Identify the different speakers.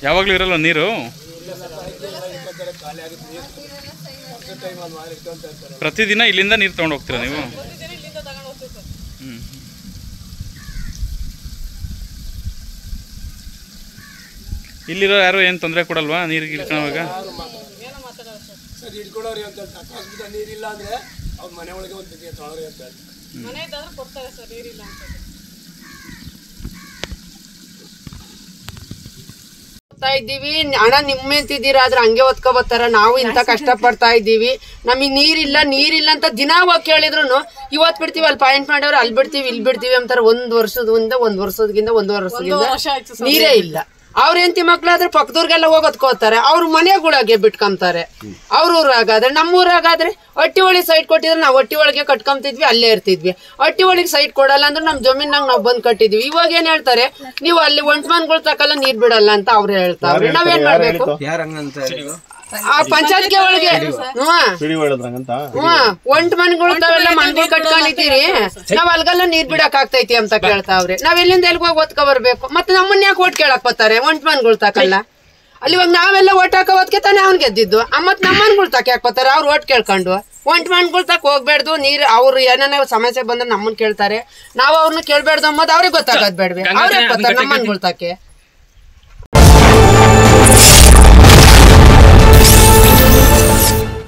Speaker 1: ಯಾವಾಗಲೂ ಇರಲ್ಲ ನೀರು? ಪ್ರತಿದಿನ ಇಲ್ಲಿಂದ ನೀರು ತೊಗೊಂಡು ಹೋಗ್ತೀರಾ ನೀವು? ಇಲ್ಲಿರೋ ಯಾರು ಏನು ತೊಂದರೆ ಕೊಡಲ್ವಾ ನೀರಿಗೆ ಇಟ್ಕೊಳ್ಳುವಾಗ?
Speaker 2: ಇದ್ದೀವಿ ಹಣ ನಿಮ್ಮಂತಿದ್ದೀರಾ ಆದ್ರೆ ಹಂಗೆ ಒತ್ಕೊ ಬರ್ತಾರ. ನಾವು ಇಂತ ಕಷ್ಟ ಪಡ್ತಾ ಇದ್ದೀವಿ, ನಮಗ್ ನೀರಿಲ್ಲ ಅಂತ ದಿನ ಹೋಗಿ ಕೇಳಿದ್ರು ಇವತ್ ಬಿಡ್ತೀವಿ ಅಲ್ಲಿ ಪಾಯಿಂಟ್ ಮಾಡವ್ರು ಅಲ್ಲಿ ಬಿಡ್ತೀವಿ ಇಲ್ಲಿ ಬಿಡ್ತೀವಿ ಅಂತಾರ. ಒಂದ್ ವರ್ಷದಿಂದ ನೀರೇ ಇಲ್ಲ. ಅವ್ರ ಹೆಂಡತಿ ಮಕ್ಳಾದ್ರೆ ಪಕ್ಕದೂರ್ಗೆಲ್ಲ ಹೋಗೋದ್ಕೋತಾರೆ, ಅವ್ರ ಮನೆಗಳಿಗೆ ಬಿಟ್ಕೊಂತಾರೆ. ಅವ್ರ ಊರಾಗಾದ್ರೆ ನಮ್ಮೂರಾಗಾದ್ರೆ ಹಟ್ಟಿ ಒಳಗೆ ಸೈಟ್ ಕೊಟ್ಟಿದ್ರೆ ನಾವು ಹಟ್ಟಿ ಒಳಗೆ ಕಟ್ಕೊಂತಿದ್ವಿ, ಅಲ್ಲೇ ಇರ್ತಿದ್ವಿ. ಹಟ್ಟಿ ಒಳಗೆ ಸೈಟ್ ಕೊಡಲ್ಲ ಅಂದ್ರೆ ನಮ್ ಜಮೀನಾಗ ನಾವ್ ಬಂದ್ ಕಟ್ಟಿದ್ವಿ. ಇವಾಗ ಏನ್ ಹೇಳ್ತಾರೆ, ನೀವು ಅಲ್ಲಿ ಒಂಟ್ಮನ್ಗಳು ತಕಲ್ಲ ನೀರ್ ಬಿಡಲ್ಲ ಅಂತ ಅವ್ರು ಹೇಳ್ತಾವ್ರೆ. ನಾವೇನ್ ಮಾಡ್ಬೇಕು? ಆ ಪಂಚಾಯತ್ಗೆ ಒಳಗೆ ಒಂಟ್ ಮನ್ಗಳು ತಾವೆಲ್ಲ ಮನ್ಗಳು ಕಟ್ಕೊಂಡಿದ್ದೀರಿ, ನಾವ್ ಅಲ್ಗೆಲ್ಲ ನೀರ್ ಬಿಡಕ್ ಆಗ್ತೈತಿ ಅಂತ ಕೇಳ್ತಾವ್ರೆ. ನಾವ್ ಎಲ್ಲಿಂದ ಎಲ್ಗ ಹೋಗಿ ಓದ್ಕೊ ಬರ್ಬೇಕು? ಮತ್ತೆ ನಮ್ಮನ್ನ ಯಾಕೆ ಓಟ್ ಕೇಳಕ್ ಬರ್ತಾರೆ? ಒಂಟ್ ಮನ್ಗಳು ತಕಲ್ಲ ಅಲ್ಲಿ ಇವಾಗ ನಾವೆಲ್ಲ ಓಟ್ ಹಾಕೋದಕ್ಕೆ ತಾನೇ ಅವ್ನ್ ಗೆದ್ದಿದ್ದು. ಮತ್ ನಮ್ಮನ್ಗಳು ತಕ ಯಾಕೆ ಬರ್ತಾರೆ? ಅವ್ರು ಓಟ್ ಕೇಳ್ಕೊಂಡು ಒಂಟ್ ಮನ್ಗಳು ತಕ ಹೋಗ್ಬೇಡ್ದು. ನೀರ್ ಅವ್ರು ಏನೇನೋ ಸಮಸ್ಯೆ ಬಂದ್ರೆ ನಮ್ಮನ್ ಕೇಳ್ತಾರೆ, ನಾವ್ ಅವ್ರನ್ನ ಕೇಳ್ಬೇಡ್ದು ಅಂಬೋದು ಅವ್ರಿಗೆ ಗೊತ್ತಾಗೋದ್ ಬೇಡ್ವೆ. ಅವ್ರಿಗೆ ಬರ್ತಾರೆ ನಮ್ಮನ್ಗಳು ತಕೆ.